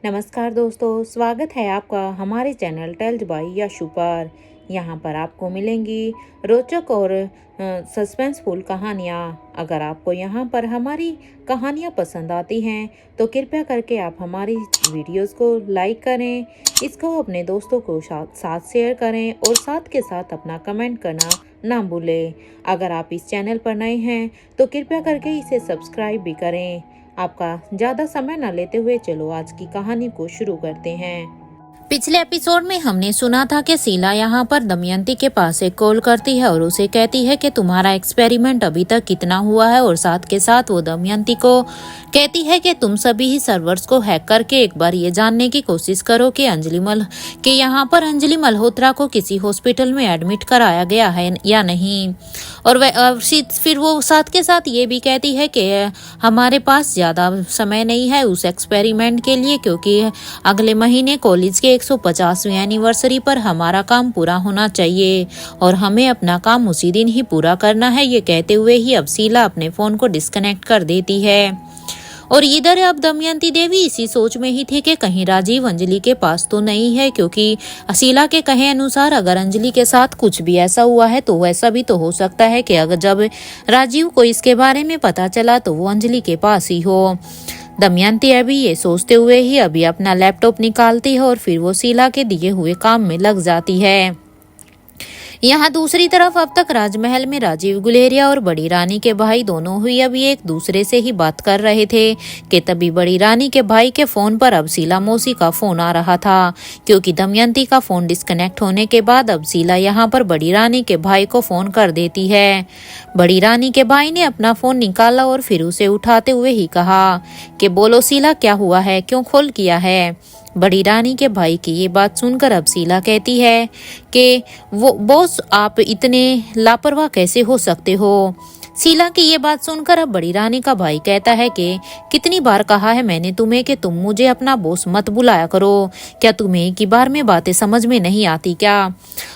नमस्कार दोस्तों, स्वागत है आपका हमारे चैनल टेल्स बाय यशु पर। यहाँ पर आपको मिलेंगी रोचक और सस्पेंसफुल कहानियाँ। अगर आपको यहाँ पर हमारी कहानियाँ पसंद आती हैं तो कृपया करके आप हमारी वीडियोस को लाइक करें, इसको अपने दोस्तों को साथ शेयर करें और साथ के साथ अपना कमेंट करना ना भूलें। अगर आप इस चैनल पर नए हैं तो कृपया करके इसे सब्सक्राइब भी करें। आपका ज़्यादा समय न लेते हुए चलो आज की कहानी को शुरू करते हैं। पिछले एपिसोड में हमने सुना था कि शीला यहाँ पर दमयंती के पास एक कॉल करती है और उसे कहती है कि तुम्हारा एक्सपेरिमेंट अभी तक कितना हुआ है, और साथ के साथ वो दमयंती को कहती है कि तुम सभी ही सर्वर्स को हैक करके एक बार ये जानने की कोशिश करो कि यहाँ पर अंजलि मल्होत्रा को किसी हॉस्पिटल में एडमिट कराया गया है या नहीं। और फिर वो साथ के साथ ये भी कहती है कि हमारे पास ज़्यादा समय नहीं है उस एक्सपेरिमेंट के लिए, क्योंकि अगले महीने कॉलेज के 150वीं एनिवर्सरी पर हमारा काम पूरा होना चाहिए और हमें अपना काम उसी दिन ही पूरा करना है। ये कहते हुए ही अब शीला अपने फ़ोन को डिस्कनेक्ट कर देती है। और इधर अब दमयंती देवी इसी सोच में ही थी कि कहीं राजीव अंजलि के पास तो नहीं है, क्योंकि शीला के कहे अनुसार अगर अंजलि के साथ कुछ भी ऐसा हुआ है तो वैसा भी तो हो सकता है कि अगर जब राजीव को इसके बारे में पता चला तो वो अंजलि के पास ही हो। दमयंती अभी ये सोचते हुए ही अभी अपना लैपटॉप निकालती है और फिर वो शीला के दिए हुए काम में लग जाती है। यहाँ दूसरी तरफ अब तक राजमहल में राजीव गुलेरिया और बड़ी रानी के भाई दोनों ही अभी एक दूसरे से ही बात कर रहे थे कि तभी बड़ी रानी के भाई के फोन पर अब शीला मौसी का फोन आ रहा था, क्योंकि दमयंती का फोन डिस्कनेक्ट होने के बाद अब शीला यहाँ पर बड़ी रानी के भाई को फोन कर देती है। बड़ी रानी के भाई ने अपना फोन निकाला और फिर उसे उठाते हुए ही कहा कि बोलो शीला, क्या हुआ है, क्यों कॉल किया है। बड़ी रानी के भाई की ये बात सुनकर अब शीला कहती है कि वो बॉस, आप इतने लापरवाह कैसे हो सकते हो। शीला की ये बात सुनकर अब बड़ी रानी का भाई कहता है कि कितनी बार कहा है मैंने तुम्हें कि तुम मुझे अपना बॉस मत बुलाया करो, क्या तुम्हें एक ही बार में बातें समझ में नहीं आती क्या।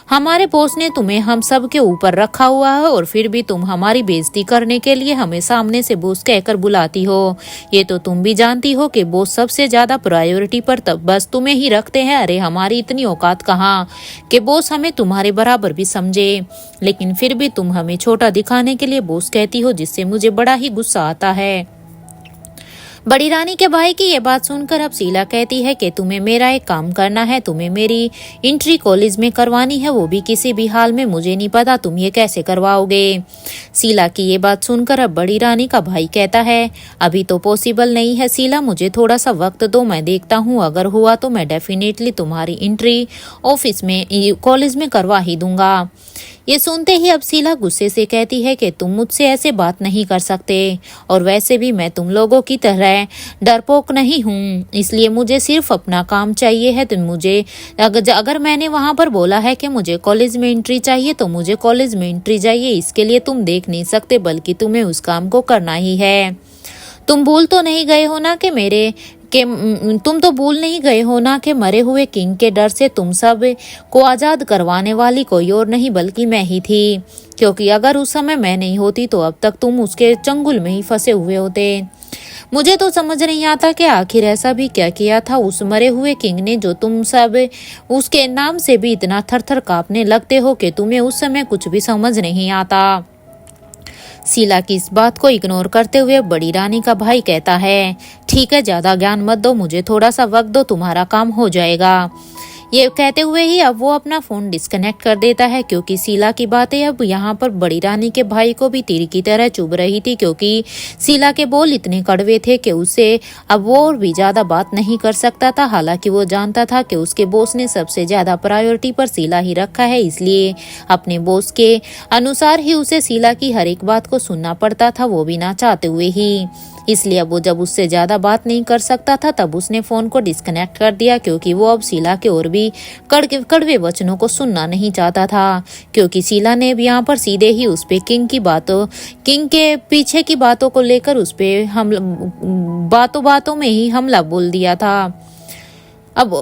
हमारे बॉस ने तुम्हें हम सब के ऊपर रखा हुआ है और फिर भी तुम हमारी बेइज्जती करने के लिए हमें सामने से बॉस कहकर बुलाती हो। ये तो तुम भी जानती हो कि बॉस सबसे ज्यादा प्रायोरिटी पर तब बस तुम्हें ही रखते हैं। अरे हमारी इतनी औकात कहाँ कि बॉस हमें तुम्हारे बराबर भी समझे, लेकिन फिर भी तुम हमें छोटा दिखाने के लिए बॉस कहती हो, जिससे मुझे बड़ा ही गुस्सा आता है। बड़ी रानी के भाई की ये बात सुनकर अब शीला कहती है कि तुम्हें मेरा एक काम करना है, तुम्हें मेरी एंट्री कॉलेज में करवानी है, वो भी किसी भी हाल में। मुझे नहीं पता तुम ये कैसे करवाओगे। शीला की ये बात सुनकर अब बड़ी रानी का भाई कहता है अभी तो पॉसिबल नहीं है शीला, मुझे थोड़ा सा वक्त दो, मैं देखता हूँ, अगर हुआ तो मैं डेफिनेटली तुम्हारी एंट्री ऑफिस में कॉलेज में करवा ही दूंगा। ये सुनते ही अब शीला गुस्से से कहती है कि तुम मुझसे ऐसे बात नहीं कर सकते, और वैसे भी मैं तुम लोगों की तरह डरपोक नहीं हूँ, इसलिए मुझे सिर्फ अपना काम चाहिए है। तुम मुझे अगर मैंने वहाँ पर बोला है कि मुझे कॉलेज में एंट्री चाहिए तो मुझे कॉलेज में एंट्री चाहिए, इसके लिए तुम देख नहीं सकते, बल्कि तुम्हें उस काम को करना ही है। तुम भूल तो नहीं गए हो ना कि मरे हुए किंग के डर से तुम सब को आज़ाद करवाने वाली कोई और नहीं बल्कि मैं ही थी, क्योंकि अगर उस समय मैं नहीं होती तो अब तक तुम उसके चंगुल में ही फंसे हुए होते। मुझे तो समझ नहीं आता कि आखिर ऐसा भी क्या किया था उस मरे हुए किंग ने, जो तुम सब उसके नाम से भी इतना थर थर कांपने लगते हो कि तुम्हें उस समय कुछ भी समझ नहीं आता। शीला की इस बात को इग्नोर करते हुए बड़ी रानी का भाई कहता है ठीक है, ज्यादा ज्ञान मत दो, मुझे थोड़ा सा वक्त दो, तुम्हारा काम हो जाएगा। ये कहते हुए ही अब वो अपना फोन डिस्कनेक्ट कर देता है, क्योंकि शीला की बातें अब यहाँ पर बड़ी रानी के भाई को भी तीर की तरह चुभ रही थी, क्योंकि शीला के बोल इतने कड़वे थे कि उससे अब वो और भी ज्यादा बात नहीं कर सकता था। हालांकि वो जानता था कि उसके बॉस ने सबसे ज्यादा प्रायोरिटी पर शीला ही रखा है, इसलिए अपने बॉस के अनुसार ही उसे शीला की हर एक बात को सुनना पड़ता था, वो भी ना चाहते हुए ही। इसलिए अब वो जब उससे ज्यादा बात नहीं कर सकता था तब उसने फोन को डिस्कनेक्ट कर दिया, क्योंकि वो अब शीला के और भी कड़वे वचनों को सुनना नहीं चाहता था, क्योंकि शीला ने अब यहाँ पर सीधे ही उस पे किंग के पीछे की बातों को लेकर उस पे हम बातों में ही हमला बोल दिया था। अब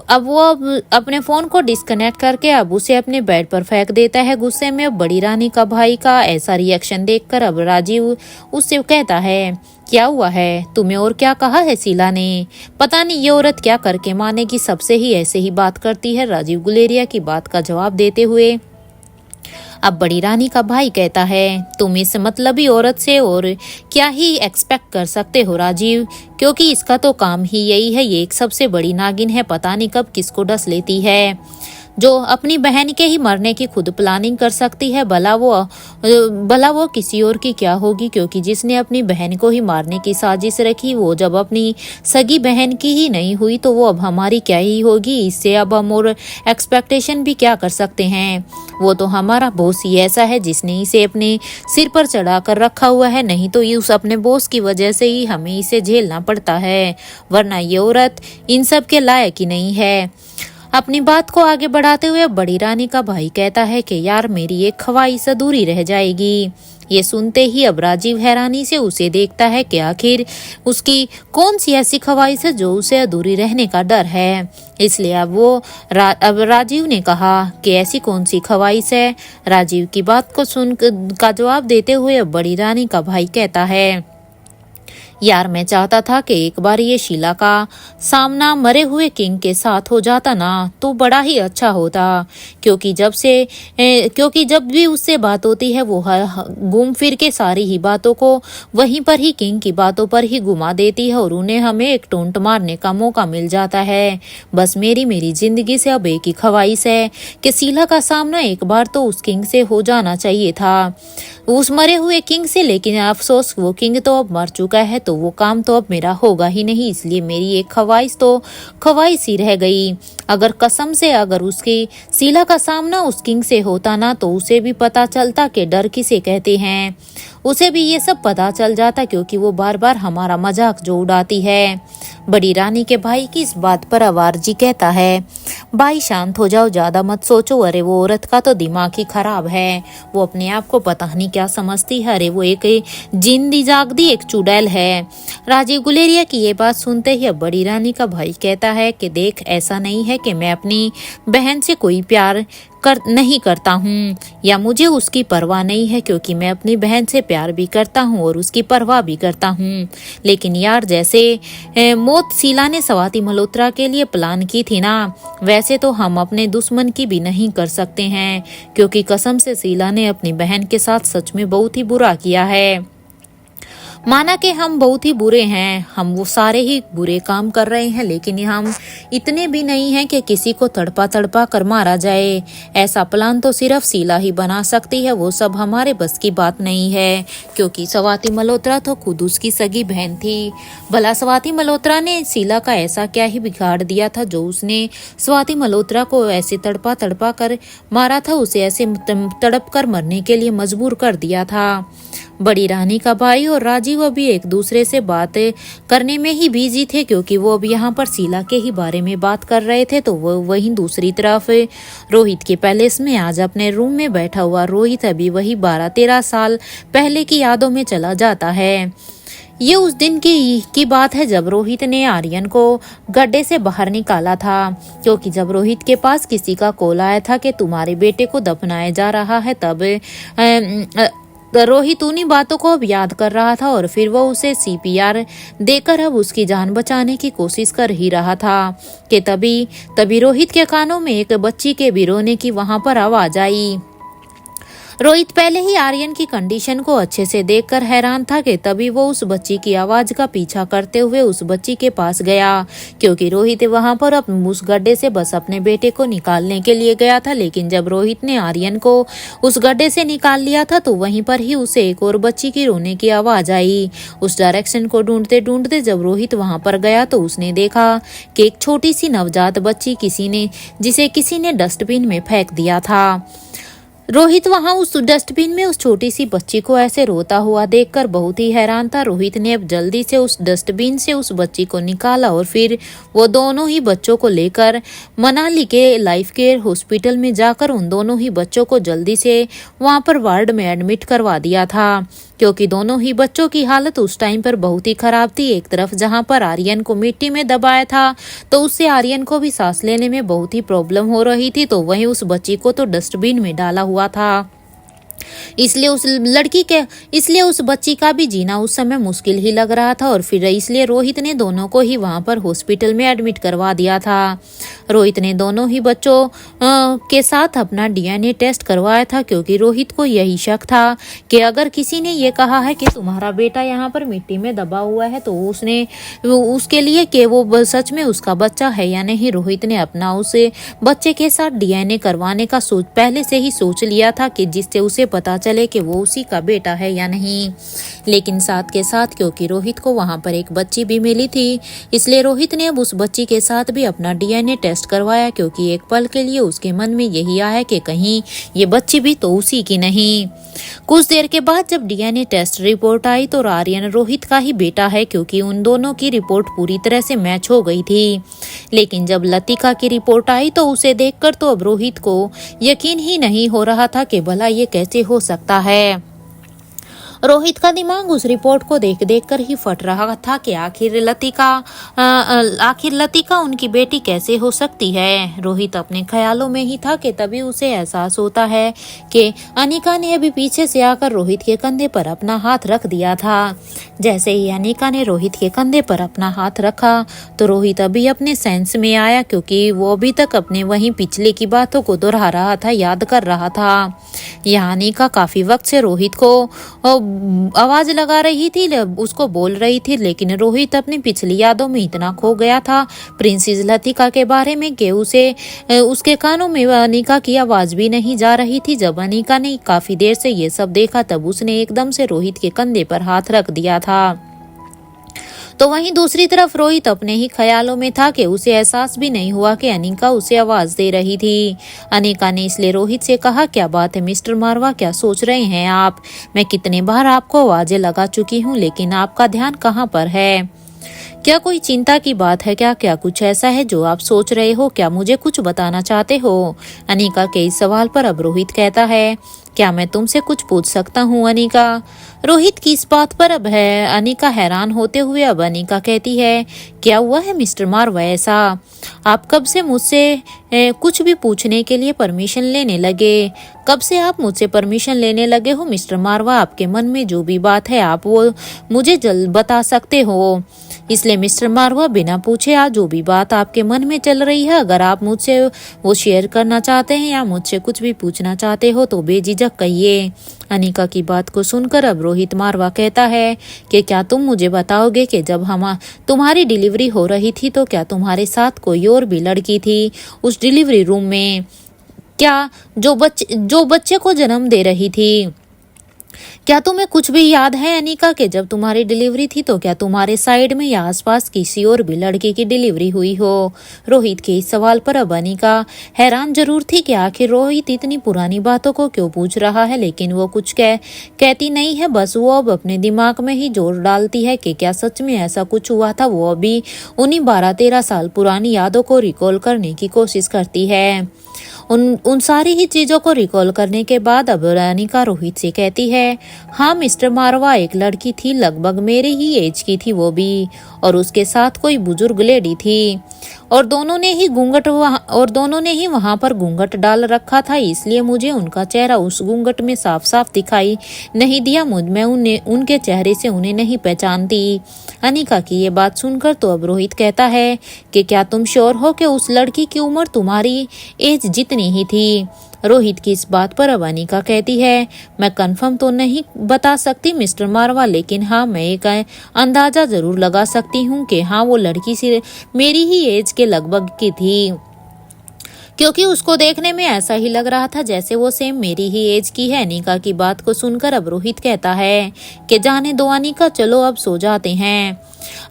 अपने फोन को डिस्कनेक्ट करके अब उसे अपने बेड पर फेंक देता है गुस्से में। अब बड़ी रानी का भाई का ऐसा रिएक्शन देखकर अब राजीव उससे कहता है, क्या हुआ है तुम्हें और क्या कहा है शीला ने? पता नहीं ये औरत क्या करके मानेगी, सबसे ही ऐसे ही बात करती है। राजीव गुलेरिया की बात का जवाब देते हुए अब बड़ी रानी का भाई कहता है, तुम इस मतलबी औरत से और क्या ही एक्सपेक्ट कर सकते हो राजीव, क्योंकि इसका तो काम ही यही है। ये एक सबसे बड़ी नागिन है, पता नहीं कब किसको डस लेती है, जो अपनी बहन के ही मरने की खुद प्लानिंग कर सकती है। भला वो किसी और की क्या होगी, क्योंकि जिसने अपनी बहन को ही मारने की साजिश रखी वो जब अपनी सगी बहन की ही नहीं हुई तो वो अब हमारी क्या ही होगी। इससे अब हम और एक्सपेक्टेशन भी क्या कर सकते हैं। वो तो हमारा बॉस ही ऐसा है जिसने इसे अपने सिर पर चढ़ा कर रखा हुआ है, नहीं तो उस अपने बॉस की वजह से ही हमें इसे झेलना पड़ता है, वरना ये औरत इन सब के लायक ही नहीं है। अपनी बात को आगे बढ़ाते हुए बड़ी रानी का भाई कहता है कि यार मेरी एक ख्वाहिश अधूरी रह जाएगी। ये सुनते ही अब राजीव हैरानी से उसे देखता है कि आखिर उसकी कौन सी ऐसी ख्वाहिश है जो उसे अधूरी रहने का डर है। इसलिए अब राजीव ने कहा कि ऐसी कौन सी ख्वाहिश है। राजीव की बात को सुन का जवाब देते हुए अब बड़ी रानी का भाई कहता है, यार मैं चाहता था कि एक बार ये शीला का सामना मरे हुए किंग के साथ हो जाता ना तो बड़ा ही अच्छा होता, क्योंकि जब भी उससे बात होती है वो घूम फिर के सारी ही बातों को वहीं पर ही किंग की बातों पर ही घुमा देती है और उन्हें हमें एक टोंट मारने का मौका मिल जाता है। बस मेरी जिंदगी से अब एक ही ख्वाहिश है कि शीला का सामना एक बार तो उस किंग से हो जाना चाहिए था, उस मरे हुए किंग से। लेकिन अफसोस वो किंग तो अब मर चुका है तो वो काम तो अब मेरा होगा ही नहीं, इसलिए मेरी एक ख्वाहिश तो ख्वाहिश ही रह गई। अगर कसम से अगर उसकी शीला का सामना उस किंग से होता ना तो उसे भी पता चलता कि डर किसे कहते हैं, उसे भी ये सब पता चल जाता, क्योंकि वो बार बार हमारा मजाक जो उड़ाती है। बड़ी रानी के भाई की इस बात पर अवारजी कहता है, भाई शांत हो जाओ, ज्यादा मत सोचो। अरे वो औरत का तो दिमाग ही खराब है, वो अपने आप को पता नहीं क्या समझती है। अरे वो एक जिंदी जागदी एक चुड़ैल है। राजीव गुलेरिया की ये बात सुनते ही अब बड़ी रानी का भाई कहता है कि देख, ऐसा नहीं है कि मैं अपनी बहन से कोई प्यार नहीं करता हूँ या मुझे उसकी परवाह नहीं है, क्योंकि मैं अपनी बहन से प्यार भी करता हूँ और उसकी परवाह भी करता हूँ। लेकिन यार जैसे मौत शीला ने स्वाति मल्होत्रा के लिए प्लान की थी ना, वैसे तो हम अपने दुश्मन की भी नहीं कर सकते हैं, क्योंकि कसम से शीला ने अपनी बहन के साथ सच में बहुत ही बुरा किया है। माना कि हम बहुत ही बुरे हैं, हम वो सारे ही बुरे काम कर रहे हैं, लेकिन हम इतने भी नहीं हैं कि किसी को तड़पा तड़पा कर मारा जाए। ऐसा प्लान तो सिर्फ शीला ही बना सकती है, वो सब हमारे बस की बात नहीं है, क्योंकि स्वाति मल्होत्रा तो खुद उसकी सगी बहन थी। भला स्वाति मल्होत्रा ने शीला का ऐसा क्या ही बिगाड़ दिया था जो उसने स्वाति मल्होत्रा को ऐसे तड़पा तड़पा कर मारा था, उसे ऐसे तड़प कर मरने के लिए मजबूर कर दिया था। बड़ी रानी का भाई और राजीव अभी एक दूसरे से बात करने में ही बिजी थे, क्योंकि वो अब यहाँ पर शीला के ही बारे में बात कर रहे थे। तो वो वहीं दूसरी तरफ रोहित के पैलेस में आज अपने रूम में बैठा हुआ रोहित अभी वही 12-13 साल पहले की यादों में चला जाता है। ये उस दिन की बात है जब रोहित ने आर्यन को गड्ढे से बाहर निकाला था, क्योंकि जब रोहित के पास किसी का कॉल आया था कि तुम्हारे बेटे को दफनाया जा रहा है, तब रोहित उन्हीं बातों को अब याद कर रहा था और फिर वो उसे CPR देकर अब उसकी जान बचाने की कोशिश कर ही रहा था कि तभी रोहित के कानों में एक बच्ची के भी रोने की वहां पर आवाज आई। रोहित पहले ही आर्यन की कंडीशन को अच्छे से देखकर हैरान था कि तभी वो उस बच्ची की आवाज का पीछा करते हुए उस बच्ची के पास गया, क्योंकि रोहित वहां पर उस गड्ढे से बस अपने बेटे को निकालने के लिए गया था। लेकिन जब रोहित ने आर्यन को उस गड्ढे से निकाल लिया था तो वहीं पर ही उसे एक और बच्ची की रोने की आवाज आई। उस डायरेक्शन को ढूंढते ढूंढते जब रोहित वहां पर गया तो उसने देखा कि एक छोटी सी नवजात बच्ची जिसे किसी ने डस्टबिन में फेंक दिया था। रोहित वहां उस डस्टबिन में उस छोटी सी बच्ची को ऐसे रोता हुआ देखकर बहुत ही हैरान था। रोहित ने अब जल्दी से उस डस्टबिन से उस बच्ची को निकाला और फिर वो दोनों ही बच्चों को लेकर मनाली के लाइफ केयर हॉस्पिटल में जाकर उन दोनों ही बच्चों को जल्दी से वहां पर वार्ड में एडमिट करवा दिया था। क्योंकि दोनों ही बच्चों की हालत उस टाइम पर बहुत ही खराब थी। एक तरफ जहां पर आर्यन को मिट्टी में दबाया था तो उससे आर्यन को भी सांस लेने में बहुत ही प्रॉब्लम हो रही थी, तो वहीं उस बच्ची को तो डस्टबिन में डाला हुआ था। इसलिए उस बच्ची का भी जीना उस समय मुश्किल ही लग रहा था, और फिर इसलिए रोहित ने दोनों को ही वहां पर हॉस्पिटल में एडमिट करवा दिया था। रोहित ने दोनों ही बच्चों के साथ अपना डीएनए टेस्ट करवाया था, क्योंकि रोहित को यही शक था कि अगर किसी ने ये कहा है कि तुम्हारा बेटा यहाँ पर मिट्टी में दबा हुआ है तो उसके लिए कि वो सच में उसका बच्चा है या नहीं। रोहित ने अपना उसे बच्चे के साथ डीएनए करवाने का पहले से ही सोच लिया था, कि जिससे उसे पता चले कि वो उसी का बेटा है या नहीं। लेकिन साथ के साथ क्योंकि रोहित को वहां पर एक बच्ची भी मिली थी, इसलिए रोहित ने अब उस बच्ची के साथ भी अपना डीएनए टेस्ट करवाया, क्योंकि एक पल के लिए उसके मन में यही आया कि कहीं ये बच्ची भी तो उसी की नहीं। कुछ देर के बाद जब डीएनए टेस्ट रिपोर्ट आई तो आर्यन रोहित का ही बेटा है, क्योंकि उन दोनों की रिपोर्ट पूरी तरह से मैच हो गई थी। लेकिन जब लतिका की रिपोर्ट आई तो उसे देखकर तो अब रोहित को यकीन ही नहीं हो रहा था कि भला ये कैसे हो सकता है। रोहित का दिमाग उस रिपोर्ट को देख देख कर ही फट रहा था कि आखिर लतिका उनकी बेटी कैसे हो सकती है। रोहित अपने ख्यालों में ही था कि तभी उसे एहसास होता है कि अनिका ने अभी पीछे से आकर रोहित के कंधे पर अपना हाथ रख दिया था। जैसे ही अनिका ने रोहित के कंधे पर अपना हाथ रखा तो रोहित अभी अपने सेंस में आया, क्योंकि वो अभी तक अपने वहीं पिछले की बातों को दोहरा रहा था, याद कर रहा था। यहाँ अनिका काफी वक्त से रोहित को आवाज लगा रही थी, उसको बोल रही थी, लेकिन रोहित अपनी पिछली यादों में इतना खो गया था प्रिंसेस लतिका के बारे में कि उसके कानों में अनिका की आवाज भी नहीं जा रही थी। जब अनिका ने काफी देर से ये सब देखा तब उसने एकदम से रोहित के कंधे पर हाथ रख दिया था। तो वहीं दूसरी तरफ रोहित अपने ही ख्यालों में था कि उसे एहसास भी नहीं हुआ कि अनिका उसे आवाज दे रही थी। अनिका ने इसलिए रोहित से कहा, क्या बात है मिस्टर मारवा, क्या सोच रहे हैं आप? मैं कितने बार आपको आवाजें लगा चुकी हूँ, लेकिन आपका ध्यान कहाँ पर है? क्या कोई चिंता की बात है क्या? क्या कुछ ऐसा है जो आप सोच रहे हो? क्या मुझे कुछ बताना चाहते हो? अनिका के इस सवाल पर अब रोहित कहता है, क्या मैं तुमसे कुछ पूछ सकता हूँ अनिका? रोहित की इस बात पर अब है अनिका हैरान होते हुए अब अनिका कहती है, क्या हुआ है मिस्टर मारवा ऐसा? आप कब से मुझसे कुछ भी पूछने के लिए परमिशन लेने लगे? कब से आप मुझसे परमिशन लेने लगे हो मिस्टर मारवा? आपके मन में जो भी बात है आप वो मुझे जल्द बता सकते हो। इसलिए मिस्टर मारवा बिना पूछे आज जो भी बात आपके मन में चल रही है, अगर आप मुझसे वो शेयर करना चाहते हैं या मुझसे कुछ भी पूछना चाहते हो तो बेझिझक कहिए। अनिका की बात को सुनकर अब रोहित मारवा कहता है कि क्या तुम मुझे बताओगे कि जब तुम्हारी डिलीवरी हो रही थी तो क्या तुम्हारे साथ कोई और भी लड़की थी उस डिलीवरी रूम में? क्या जो बच्चे को जन्म दे रही थी? क्या तुम्हें कुछ भी याद है अनिका कि जब तुम्हारी डिलीवरी थी तो क्या तुम्हारे साइड में या आसपास किसी और भी लड़की की डिलीवरी हुई हो? रोहित के इस सवाल पर अब अनिका हैरान जरूर थी कि आखिर रोहित इतनी पुरानी बातों को क्यों पूछ रहा है, लेकिन वो कुछ कहती नहीं है। बस वो अब अपने दिमाग में ही जोर डालती है कि क्या सच में ऐसा कुछ हुआ था। वो अभी उन्हीं 12-13 साल पुरानी यादों को रिकॉल करने की कोशिश करती है। उन सारी ही चीजों को रिकॉल करने के बाद अब अनिका रोहित से कहती है, हाँ मिस्टर मारवा, एक लड़की थी लगभग मेरे ही एज की थी वो भी, और उसके साथ कोई बुजुर्ग लेडी थी, और दोनों ने ही वहां पर घूंघट डाल रखा था, इसलिए मुझे उनका चेहरा उस घूंघट में साफ साफ दिखाई नहीं दिया। मैं उनके चेहरे से उन्हें नहीं पहचानती। अनिका की ये बात सुनकर तो अब रोहित कहता है कि क्या तुम श्योर हो कि उस लड़की की उम्र तुम्हारी एज जितनी ही थी? रोहित की इस बात पर अब अनिका कहती है, मैं कंफर्म तो नहीं बता सकती मिस्टर मारवा, लेकिन हाँ मैं एक अंदाजा जरूर लगा सकती हूँ कि हाँ वो लड़की सिर्फ मेरी ही एज के लगभग की थी, क्योंकि उसको देखने में ऐसा ही लग रहा था जैसे वो सेम मेरी ही एज की है। अनिका की बात को सुनकर अब रोहित कहता है कि जाने दो अनिका, चलो अब सो जाते हैं।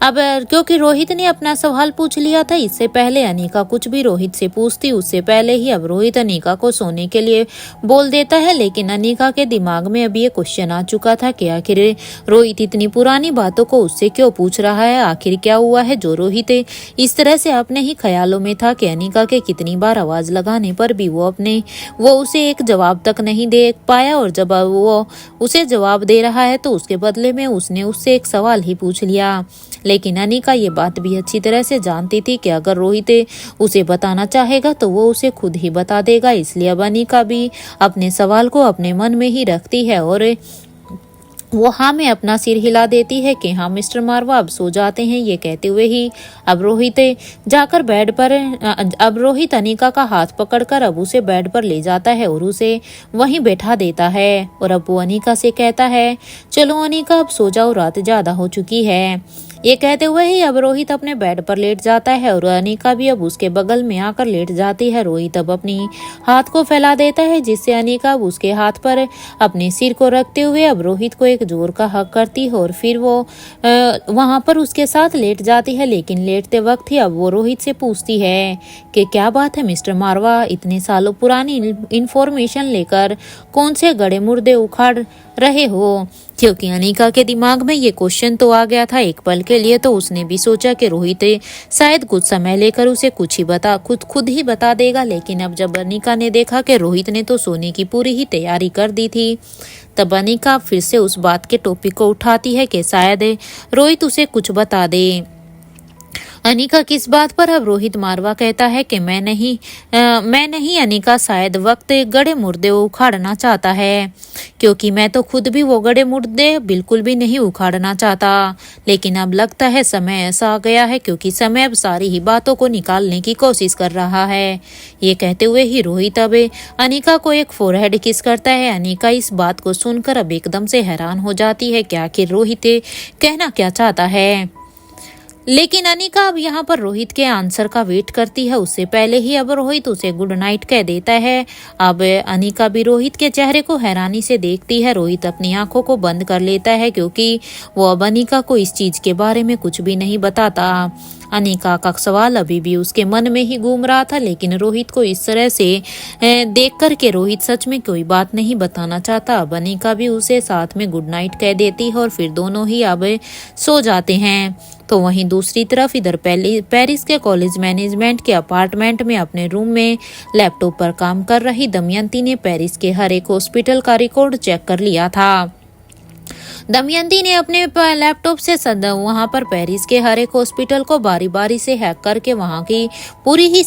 अब क्योंकि रोहित ने अपना सवाल पूछ लिया था, इससे पहले अनिका कुछ भी रोहित से पूछती उससे पहले ही अब रोहित अनिका को सोने के लिए बोल देता है। लेकिन अनिका के दिमाग में अब ये क्वेश्चन आ चुका था कि आखिर रोहित इतनी पुरानी बातों को उससे क्यों पूछ रहा है, आखिर क्या हुआ है जो रोहित इस तरह से अपने ही ख्यालों में था कि अनिका के कितनी बार आवाज लगाने पर भी वो उसे एक जवाब तक नहीं दे पाया, और जब वो उसे जवाब दे रहा है तो उसके बदले में उसने उससे एक सवाल ही पूछ लिया। लेकिन अनिका ये बात भी अच्छी तरह से जानती थी कि अगर रोहित उसे बताना चाहेगा तो वो उसे खुद ही बता देगा, इसलिए अब अनिका भी अपने सवाल को अपने मन में ही रखती है और वो हाँ में अपना सिर हिला देती है कि हाँ मिस्टर मारवा अब सो जाते हैं। ये कहते हुए ही अब रोहित जाकर बेड पर अब रोहित अनिका का हाथ पकड़कर अब उसे बेड पर ले जाता है और उसे वहीं बैठा देता है और अब वो अनिका से कहता है चलो अनिका अब सो जाओ, रात ज्यादा हो चुकी है। ये कहते हुए ही अब रोहित अपने बेड पर लेट जाता है और अनिका भी अब उसके बगल में आकर लेट जाती है। रोहित अब अपनी हाथ को फैला देता है जिससे अनिका अब उसके हाथ पर अपने सिर को रखते हुए अब रोहित को एक जोर का हक करती है और फिर वो वहां पर उसके साथ लेट जाती है। लेकिन लेटते वक्त ही अब वो रोहित से पूछती है कि क्या बात है मिस्टर मारवा, इतने सालों पुरानी इंफॉर्मेशन लेकर कौन से गड़े मुर्दे उखाड़ रहे हो। क्योंकि अनिका के दिमाग में ये क्वेश्चन तो आ गया था एक पल के लिए, तो उसने भी सोचा कि रोहित शायद कुछ समय लेकर उसे कुछ ही खुद ही बता देगा। लेकिन अब जब अनिका ने देखा कि रोहित ने तो सोने की पूरी ही तैयारी कर दी थी, तब अनिका फिर से उस बात के टॉपिक को उठाती है कि शायद रोहित उसे कुछ बता दे। अनिका किस बात पर? अब रोहित मारवा कहता है कि मैं नहीं अनिका, शायद वक्त गड़े मुर्दे उखाड़ना चाहता है, क्योंकि मैं तो खुद भी वो गड़े मुर्दे बिल्कुल भी नहीं उखाड़ना चाहता। लेकिन अब लगता है समय ऐसा आ गया है, क्योंकि समय अब सारी ही बातों को निकालने की कोशिश कर रहा है। ये कहते हुए ही रोहित अब अनिका को एक फोरहेड किस करता है। अनिका इस बात को सुनकर अब एकदम से हैरान हो जाती है कि आखिर रोहित कहना क्या चाहता है। लेकिन अनिका अब यहाँ पर रोहित के आंसर का वेट करती है, उससे पहले ही अब रोहित उसे गुड नाइट कह देता है। अब अनिका भी रोहित के चेहरे को हैरानी से देखती है। रोहित अपनी आंखों को बंद कर लेता है क्योंकि वो अब अनिका को इस चीज के बारे में कुछ भी नहीं बताता। अनिका का सवाल अभी भी उसके मन में ही घूम रहा था, लेकिन रोहित को इस तरह से देख कर के रोहित सच में कोई बात नहीं बताना चाहता। अब अनिका भी उसे साथ में गुड नाइट कह देती है और फिर दोनों ही अब सो जाते हैं। तो वहीं दूसरी तरफ इधर पेरिस के कॉलेज मैनेजमेंट के अपार्टमेंट में अपने रूम में लैपटॉप पर काम कर रही दमयंती ने पेरिस के हर एक हॉस्पिटल का रिकॉर्ड चेक कर लिया था। दमयंती ने अपने लैपटॉप से वहां पर पेरिस के हर एक हॉस्पिटल को बारी बारी से हैक करके वहां की पूरी ही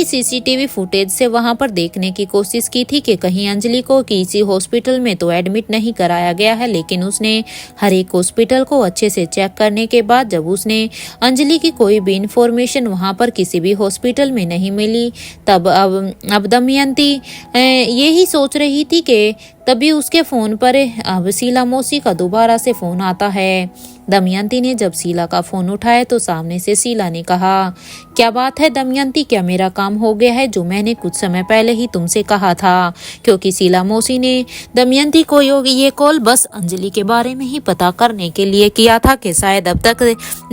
सीसीटीवी फुटेज से वहां पर देखने की कोशिश की थी कि कहीं अंजलि को किसी हॉस्पिटल में तो एडमिट नहीं कराया गया है। लेकिन उसने हर एक हॉस्पिटल को अच्छे से चेक करने के बाद जब उसने अंजलि की कोई भी इंफॉर्मेशन वहां पर किसी भी हॉस्पिटल में नहीं मिली, तब अब दमयंती यही सोच रही थी कि तभी उसके फोन पर अब शीला मौसी का दोबारा से फोन आता है। दमयंती ने जब शीला का फोन उठाया तो सामने से शीला ने कहा, क्या बात है दमयंती, क्या मेरा काम हो गया है जो मैंने कुछ समय पहले ही तुमसे कहा था? क्योंकि शीला मौसी ने दमयंती को ये कॉल बस अंजलि के बारे में ही पता करने के लिए किया था कि शायद अब तक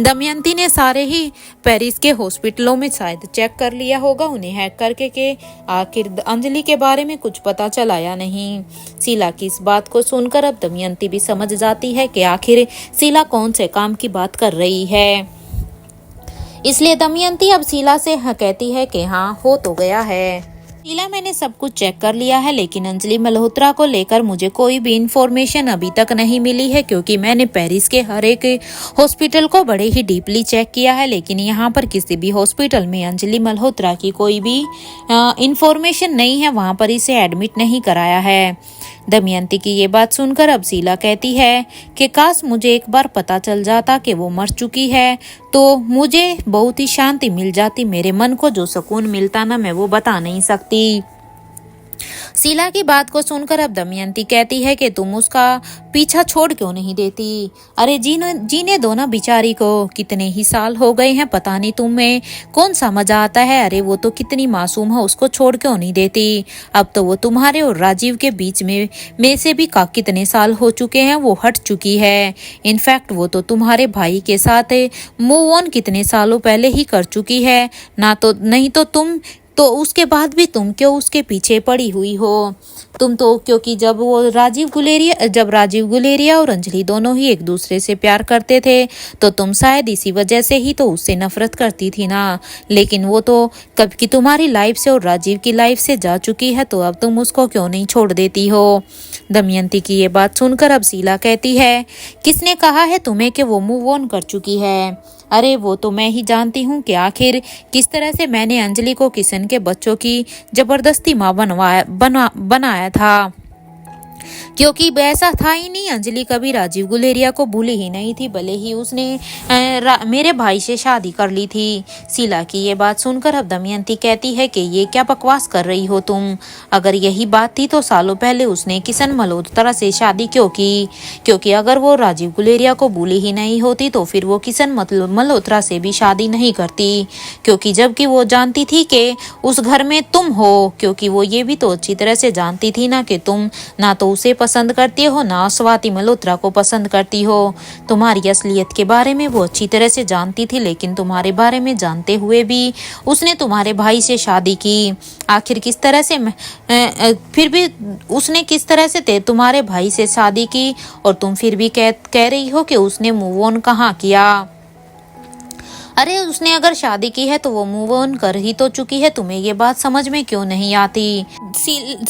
दमयंती ने सारे ही पेरिस के हॉस्पिटलों में शायद चेक कर लिया होगा उन्हें हैक करके कि आखिर अंजलि के बारे में कुछ पता चला या नहीं। शीला की इस बात को सुनकर अब दमयंती भी समझ जाती है कि आखिर शीला कौन से काम की बात कर रही है। इसलिए दमयंती अब शीला से कहती है कि हाँ हो तो गया है शीला, मैंने सब कुछ चेक कर लिया है, लेकिन अंजलि मल्होत्रा को लेकर मुझे कोई भी इंफॉर्मेशन अभी तक नहीं मिली है, क्योंकि मैंने पेरिस के हर एक हॉस्पिटल को बड़े ही डीपली चेक किया है, लेकिन यहाँ पर किसी भी हॉस्पिटल में अंजलि मल्होत्रा की कोई भी इंफॉर्मेशन नहीं है, वहां पर इसे एडमिट नहीं कराया है। दमयंती की ये बात सुनकर अब शीला कहती है कि काश मुझे एक बार पता चल जाता कि वो मर चुकी है तो मुझे बहुत ही शांति मिल जाती, मेरे मन को जो सुकून मिलता ना मैं वो बता नहीं सकती। शीला की बात को सुनकर अब दमयंती कहती है कि तुम उसका पीछा छोड़ क्यों नहीं देती। अरे जीने दो ना बिचारी को, कितने ही साल हो गए हैं, पता नहीं तुम्हें कौन सा मजा आता है। अरे वो तो कितनी मासूम है, उसको छोड़ क्यों नहीं देती। अब तो वो तुम्हारे और राजीव के बीच में से भी कितने साल हो चुके हैं, वो हट चुकी है। इनफैक्ट वो तो तुम्हारे भाई के साथ मूव ऑन कितने सालों पहले ही कर चुकी है ना। तो नहीं तो तुम तो उसके बाद भी तुम क्यों उसके पीछे पड़ी हुई हो। तुम तो क्योंकि जब राजीव गुलेरिया और अंजलि दोनों ही एक दूसरे से प्यार करते थे तो तुम शायद इसी वजह से ही तो उससे नफरत करती थी ना। लेकिन वो तो कब की तुम्हारी लाइफ से और राजीव की लाइफ से जा चुकी है, तो अब तुम उसको क्यों नहीं छोड़ देती हो। दमयंती की ये बात सुनकर अब शीला कहती है, किसने कहा है तुम्हें कि वो मूव ऑन कर चुकी है। अरे वो तो मैं ही जानती हूँ कि आखिर किस तरह से मैंने अंजलि को किशन के बच्चों की जबरदस्ती माँ बनाया था, क्योंकि वैसा था ही नहीं। अंजलि कभी राजीव गुलेरिया को भूली ही नहीं थी, भले ही उसने मेरे भाई से शादी कर ली थी। शीला की ये बात सुनकर अब दमयंती कहती है कि ये क्या बकवास कर रही हो तुम। अगर यही बात थी तो सालों पहले उसने किशन मल्होत्रा से शादी क्यों की, क्योंकि अगर वो राजीव गुलेरिया को भूली ही नहीं होती तो फिर वो किशन मल्होत्रा से भी शादी नहीं करती, क्योंकि जबकि वो जानती थी कि उस घर में तुम हो, क्योंकि वो ये भी तो अच्छी तरह से जानती थी ना कि तुम ना तो उसे पसंद करती हो ना स्वाति मल्होत्रा को पसंद करती हो। तुम्हारी असलियत के बारे में वो अच्छी तरह से जानती थी, लेकिन तुम्हारे बारे में जानते हुए भी उसने तुम्हारे भाई से शादी की। आखिर किस तरह से फिर भी उसने किस तरह से तुम्हारे भाई से शादी की, और तुम फिर भी कह रही हो कि उसने मूव ऑन कहाँ किया। अरे उसने अगर शादी की है तो वो मूव ऑन कर ही तो चुकी है, तुम्हें ये बात समझ में क्यों नहीं आती।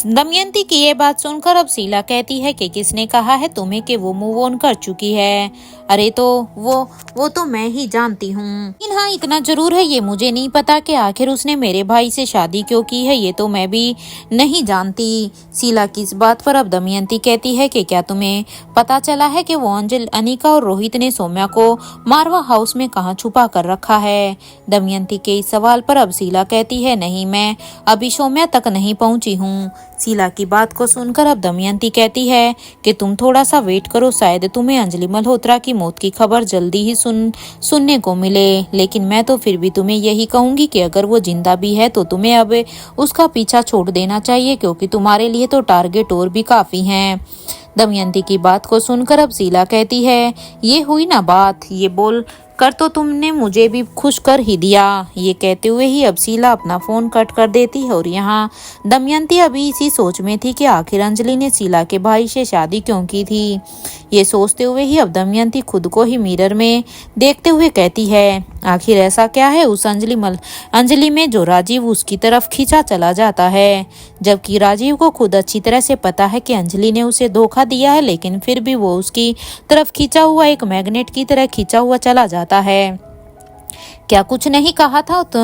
दमयंती की ये बात सुनकर अब शीला कहती है कि किसने कहा है तुम्हें कि वो मूव ऑन कर चुकी है। अरे तो वो तो मैं ही जानती हूँ, लेकिन हाँ इतना जरूर है, ये मुझे नहीं पता कि आखिर उसने मेरे भाई से शादी क्यों की है, ये तो मैं भी नहीं जानती। शीला की इस बात पर अब दमयंती कहती है कि क्या तुम्हें पता चला है कि वो अनिका और रोहित ने सौम्या को मारवा हाउस में कहाँ छुपा कर रखा है। दमयंती के इस सवाल पर अब शीला कहती है, नहीं मैं अभी सौम्या तक नहीं पहुंची हूँ। शीला की बात को सुनकर अब दमयंती कहती है कि तुम थोड़ा सा वेट करो, शायद तुम्हें अंजलि मल्होत्रा की मौत की खबर जल्दी ही सुनने को मिले। लेकिन मैं तो फिर भी तुम्हें यही कहूंगी कि अगर वो जिंदा भी है तो तुम्हें अब उसका पीछा छोड़ देना चाहिए, क्योंकि तुम्हारे लिए तो टारगेट और भी काफी हैं। दमयंती की बात को सुनकर अब शीला कहती है, ये हुई ना बात, ये बोल कर तो तुमने मुझे भी खुश कर ही दिया। ये कहते हुए ही अब शीला अपना फोन कट कर देती है, और यहाँ दमयंती अभी इसी सोच में थी कि आखिर अंजलि ने शीला के भाई से शादी क्यों की थी। ये सोचते हुए ही अब दमयंती खुद को ही मिरर में देखते हुए कहती है, आखिर ऐसा क्या है उस अंजलि में जो राजीव उसकी तरफ खींचा चला जाता है, जबकि राजीव को खुद अच्छी तरह से पता है कि अंजलि ने उसे धोखा दिया है, लेकिन फिर भी वो उसकी तरफ खींचा हुआ एक मैग्नेट की तरह खींचा हुआ चला जाता है। क्या कुछ नहीं कहा था तो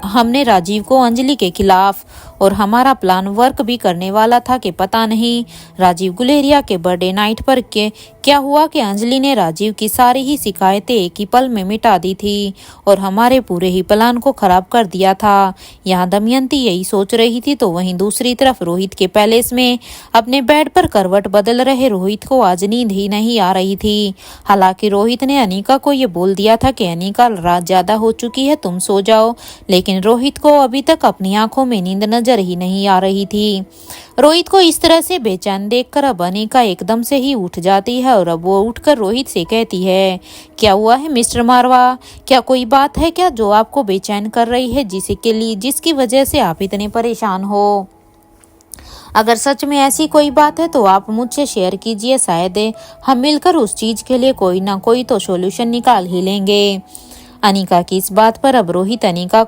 हमने राजीव को अंजलि के खिलाफ, और हमारा प्लान वर्क भी करने वाला था कि पता नहीं राजीव गुलेरिया के बर्थडे नाइट पर क्या हुआ कि अंजलि ने राजीव की सारी ही शिकायतें एक ही पल में मिटा दी थी और हमारे पूरे ही प्लान को खराब कर दिया था। यहाँ दमयंती यही सोच रही थी तो वहीं दूसरी तरफ रोहित के पैलेस में अपने बेड पर करवट बदल रहे रोहित को आज नींद ही नहीं आ रही थी। हालांकि रोहित ने अनिका को ये बोल दिया था कि अनिका रात ज्यादा हो चुकी है, तुम सो जाओ, लेकिन रोहित को अभी तक अपनी आंखों में नींद नजर ही नहीं आ रही थी। रोहित को इस तरह से बेचैन देखकर अब अनिका एकदम से ही उठ जाती है और अब वो उठकर रोहित से कहती है, क्या हुआ है मिस्टर मारवा, क्या कोई बात है क्या जो आपको बेचैन कर रही है, जिसकी वजह से आप इतने परेशान हो। अगर सच में ऐसी कोई बात है तो आप मुझसे शेयर कीजिए, शायद हम मिलकर उस चीज के लिए कोई ना कोई तो सॉल्यूशन निकाल ही लेंगे। अनिका की इस बात पर अब रोहित अनिका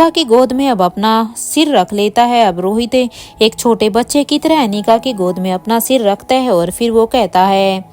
की गोद में अब अपना सिर रख लेता है। अब रोहित एक छोटे बच्चे की तरह अनिका की गोद में अपना सिर रखता है और फिर वो कहता है,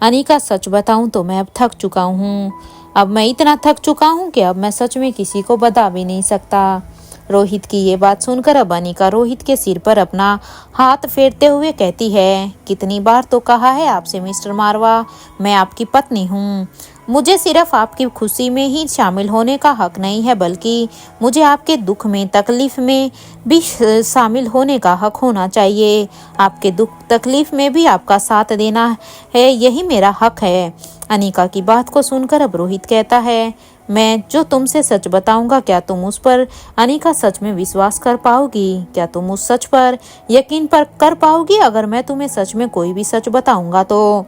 अनिका सच बताऊं तो मैं अब थक चुका हूँ। अब मैं इतना थक चुका हूँ कि अब मैं सच में किसी को बता भी नहीं सकता। रोहित की ये बात सुनकर अब अनिका रोहित के सिर पर अपना हाथ फेरते हुए कहती है, कितनी बार तो कहा है आपसे मिस्टर मारवा, मैं आपकी पत्नी हूँ। मुझे सिर्फ आपकी खुशी में ही शामिल होने का हक नहीं है, बल्कि मुझे आपके दुख में, तकलीफ में भी शामिल होने का हक होना चाहिए। आपके दुख तकलीफ में भी आपका साथ देना है, यही मेरा हक है। अनिका की बात को सुनकर अब रोहित कहता है, मैं जो तुमसे सच बताऊंगा, क्या तुम उस पर अनिका सच में विश्वास कर पाओगी? क्या तुम उस सच पर यकीन पर कर पाओगी अगर मैं तुम्हें सच में कोई भी सच बताऊंगा तो?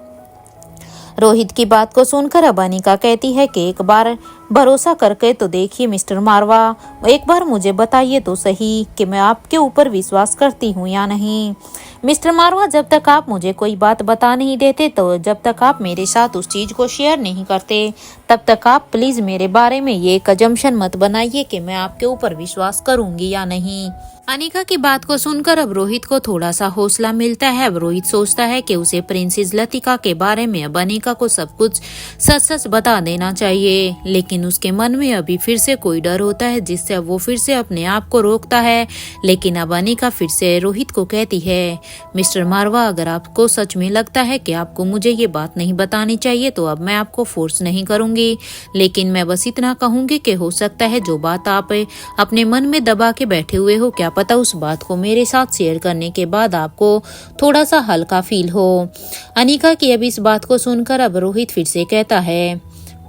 रोहित की बात को सुनकर अब अनिका कहती है कि एक बार भरोसा करके तो देखिए मिस्टर मारवा, एक बार मुझे बताइए तो सही कि मैं आपके ऊपर विश्वास करती हूँ या नहीं। मिस्टर मारवा, जब तक आप मुझे कोई बात बता नहीं देते, तो जब तक आप मेरे साथ उस चीज को शेयर नहीं करते, तब तक आप प्लीज मेरे बारे में ये एक अजम्पशन मत बनाइए कि मैं आपके ऊपर विश्वास करूंगी या नहीं। अनिका की बात को सुनकर अब रोहित को थोड़ा सा हौसला मिलता है। अब रोहित सोचता है कि उसे प्रिंसेस लतिका के बारे में अब अनिका को सब कुछ सच सच बता देना चाहिए, लेकिन उसके मन में अभी फिर से कोई डर होता है जिससे अब वो फिर से अपने आप को रोकता है। लेकिन अब अनिका फिर से रोहित को कहती है, मिस्टर मारवा, अगर आपको सच में लगता है कि आपको मुझे ये बात नहीं बतानी चाहिए तो अब मैं आपको फोर्स नहीं करूंगी, लेकिन मैं बस इतना कहूंगी कि हो सकता है जो बात आप अपने मन में दबा के बैठे हुए हो, क्या पता उस बात को मेरे साथ शेयर करने के बाद आपको थोड़ा सा हल्का फील हो। अनिका की अब इस बात को सुनकर अब रोहित फिर से कहता है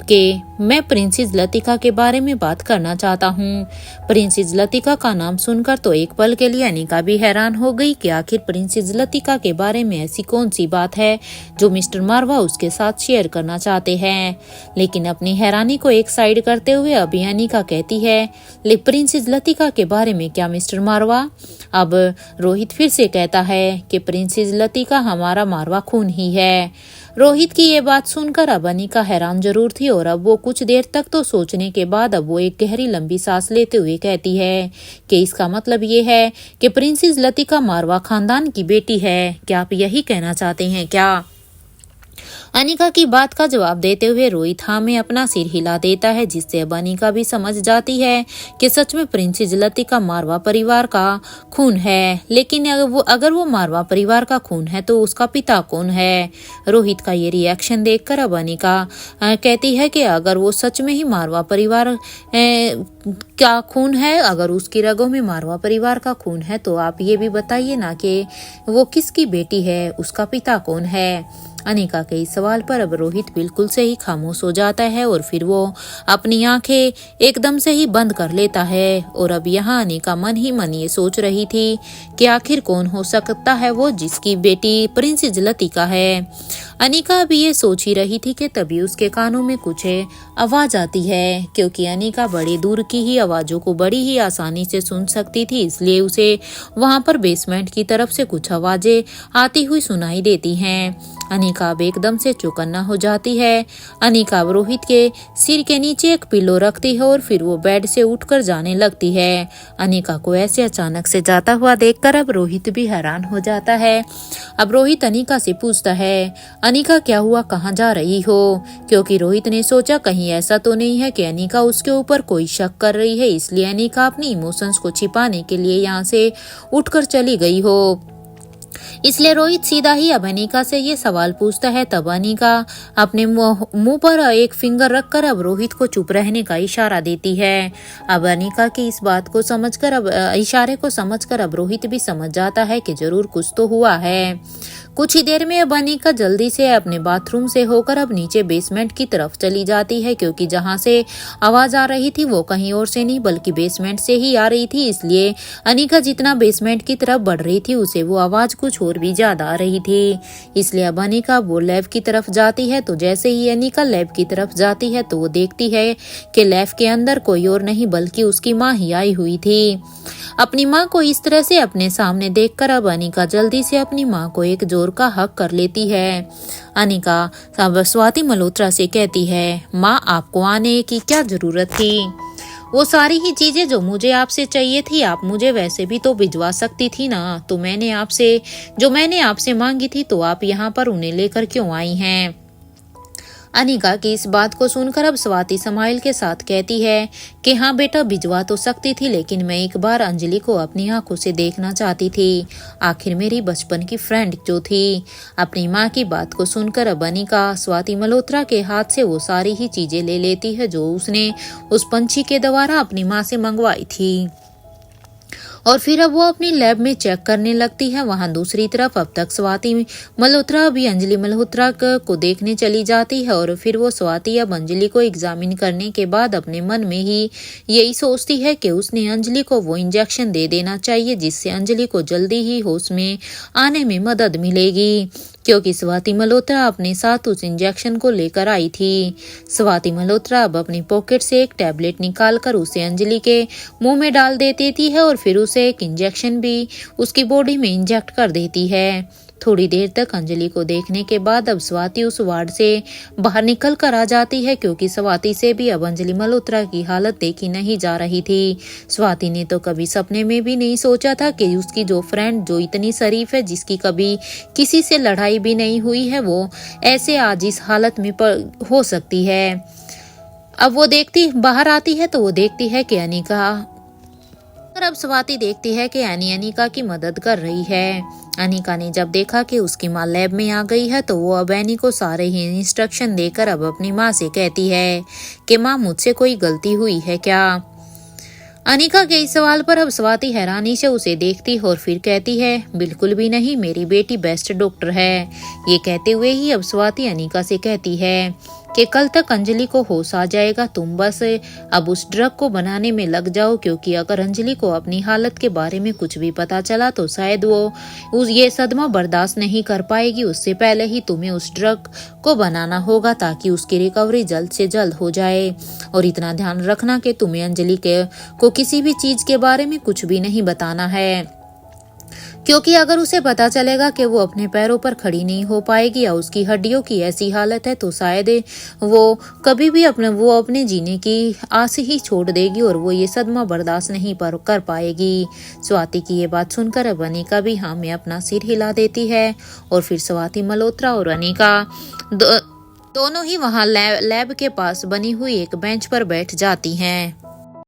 कि मैं प्रिंसेस लतिका के बारे में बात करना चाहता हूँ। प्रिंसेस लतिका का नाम सुनकर तो एक पल के लिए अनिका भी हैरान हो गई कि आखिर प्रिंसेस लतिका के बारे में ऐसी कौन सी बात है जो मिस्टर मारवा उसके साथ शेयर करना चाहते हैं। लेकिन अपनी हैरानी को एक साइड करते हुए अभी अनिका कहती है, प्रिंसेस लतिका के बारे में क्या मिस्टर मारवा? अब रोहित फिर से कहता है कि प्रिंसेस लतिका हमारा मारवा खून ही है। रोहित की ये बात सुनकर अब अनिका हैरान जरूर थी, और अब वो कुछ देर तक तो सोचने के बाद अब वो एक गहरी लंबी सांस लेते हुए कहती है कि इसका मतलब ये है कि प्रिंसेस लतिका मारवा खानदान की बेटी है। क्या आप यही कहना चाहते हैं क्या? अनिका की बात का जवाब देते हुए रोहित हाँ में अपना सिर हिला देता है, जिससे अब अनिका भी समझ जाती है कि सच में प्रिंसेस लतिका मारवा परिवार का खून है। लेकिन अगर वो मारवा परिवार का खून है तो उसका पिता कौन है? रोहित का ये रिएक्शन देखकर अब अनिका कहती है कि अगर वो सच में ही मारवा परिवार का खून है, अगर उसकी रगों में मारवा परिवार का खून है, तो आप ये भी बताइए ना कि वो किसकी बेटी है, उसका पिता कौन है? अनिका के इस सवाल पर अब रोहित बिल्कुल से ही खामोश हो जाता है, और फिर वो अपनी आंखें एकदम से ही बंद कर लेता है। और अब यहाँ अनिका मन ही मन ये सोच रही थी कि आखिर कौन हो सकता है वो जिसकी बेटी प्रिंसेस लतिका है। अनिका अभी ये सोच ही रही थी कि तभी उसके कानों में कुछ आवाज आती है, क्योंकि अनिका बड़ी दूर की ही आवाजों को बड़ी ही आसानी से सुन सकती थी, इसलिए उसे वहां पर बेसमेंट की तरफ से कुछ आवाजें आती हुई सुनाई देती हैं। अनिका अब एकदम से चौकन्ना हो जाती है। अनिका अब रोहित के सिर के नीचे एक पिलो रखती है और फिर वो बेड से उठकर जाने लगती है। अनिका को ऐसे अचानक से जाता हुआ देखकर अब रोहित भी हैरान हो जाता है। अब रोहित अनिका से पूछता है, अनिका क्या हुआ, कहाँ जा रही हो? क्योंकि रोहित ने सोचा कहीं ऐसा तो नहीं है कि अनिका उसके ऊपर कोई शक कर रही है, इसलिए अनिका अपनी इमोशंस को छिपाने के लिए यहाँ से उठकर चली गई हो। इसलिए रोहित सीधा ही अब अनिका से ये सवाल पूछता है। तब अनिका अपने मुंह पर एक फिंगर रखकर अब रोहित को चुप रहने का इशारा देती है। अब अनिका की इस बात को समझकर, अब इशारे को समझकर अब रोहित भी समझ जाता है कि जरूर कुछ तो हुआ है। कुछ ही देर में अब अनिका जल्दी से अपने बाथरूम से होकर अब नीचे बेसमेंट की तरफ चली जाती है, क्योंकि जहां से आवाज आ रही थी वो कहीं और से नहीं बल्कि बेसमेंट से ही आ रही थी। इसलिए अनिका जितना बेसमेंट की तरफ बढ़ रही थी उसे वो आवाज कुछ और भी ज्यादा आ रही थी। इसलिए अब अनिका वो लैब की तरफ जाती है। तो जैसे ही अनिका लैब की तरफ जाती है तो वो देखती है कि लैब के अंदर कोई और नहीं बल्कि उसकी माँ ही आई हुई थी। अपनी माँ को इस तरह से अपने सामने देखकर अब अनिका जल्दी से अपनी माँ को एक जोर का हक कर लेती है। अनिका अब स्वाति मल्होत्रा से कहती है, माँ आपको आने की क्या जरूरत थी? वो सारी ही चीजें जो मुझे आपसे चाहिए थी आप मुझे वैसे भी तो भिजवा सकती थी ना। तो मैंने आपसे मांगी थी तो आप यहाँ पर उन्हें लेकर क्यों आई हैं? अनिका की इस बात को सुनकर अब स्वाति स्माइल के साथ कहती है कि हाँ बेटा, भिजवा तो सकती थी, लेकिन मैं एक बार अंजलि को अपनी आंखों से देखना चाहती थी। आखिर मेरी बचपन की फ्रेंड जो थी। अपनी माँ की बात को सुनकर अब अनिका स्वाति मल्होत्रा के हाथ से वो सारी ही चीजें ले लेती है जो उसने उस पंछी के द्वारा अपनी माँ से मंगवाई थी, और फिर अब वो अपनी लैब में चेक करने लगती है। वहां दूसरी तरफ अब तक स्वाति मल्होत्रा भी अंजलि मल्होत्रा को देखने चली जाती है, और फिर वो स्वाति अब अंजलि को एग्जामिन करने के बाद अपने मन में ही यही सोचती है कि उसने अंजलि को वो इंजेक्शन दे देना चाहिए जिससे अंजलि को जल्दी ही होश में आने में मदद मिलेगी, क्योंकि स्वाति मल्होत्रा अपने साथ उस इंजेक्शन को लेकर आई थी। स्वाति मल्होत्रा अब अपनी पॉकेट से एक टैबलेट निकालकर उसे अंजलि के मुंह में डाल देती है, और फिर उसे एक इंजेक्शन भी उसकी बॉडी में इंजेक्ट कर देती है। थोड़ी देर तक अंजलि को देखने के बाद अब स्वाति उस वार्ड से बाहर निकल कर आ जाती है, क्योंकि स्वाति से भी अब अंजलि मल्होत्रा की हालत देखी नहीं जा रही थी। स्वाति ने तो कभी सपने में भी नहीं सोचा था कि उसकी जो फ्रेंड जो इतनी शरीफ है, जिसकी कभी किसी से लड़ाई भी नहीं हुई है, वो ऐसे आज इस हालत में हो सकती है। अब वो बाहर आती है तो वो देखती है कि अनिका, और अब स्वाति देखती है कि अनिका की मदद कर रही है। अनिका ने जब देखा कि उसकी माँ लैब में आ गई है तो वो अब एनी को सारे ही इंस्ट्रक्शन देकर अब अपनी माँ से कहती है कि माँ, मुझसे कोई गलती हुई है क्या। अनिका के इस सवाल पर अब स्वाति हैरानी से उसे देखती है और फिर कहती है, बिल्कुल भी नहीं, मेरी बेटी बेस्ट डॉक्टर है। ये कहते हुए ही अब स्वाति अनिका से कहती है कि कल तक अंजलि को होश आ जाएगा, तुम बस अब उस ड्रग को बनाने में लग जाओ, क्योंकि अगर अंजलि को अपनी हालत के बारे में कुछ भी पता चला तो शायद वो ये सदमा बर्दाश्त नहीं कर पाएगी। उससे पहले ही तुम्हें उस ड्रग को बनाना होगा ताकि उसकी रिकवरी जल्द से जल्द हो जाए। और इतना ध्यान रखना कि तुम्हें अंजलि को किसी भी चीज के बारे में कुछ भी नहीं बताना है, क्योंकि अगर उसे पता चलेगा कि वो अपने पैरों पर खड़ी नहीं हो पाएगी या उसकी हड्डियों की ऐसी हालत है तो शायद वो कभी भी अपने जीने की आस ही छोड़ देगी और वो ये सदमा बर्दाश्त नहीं कर पाएगी। स्वाति की ये बात सुनकर अब अनिका भी हाँ में अपना सिर हिला देती है, और फिर स्वाति मल्होत्रा और अनिका दोनों ही वहाँ लैब के पास बनी हुई एक बेंच पर बैठ जाती हैं।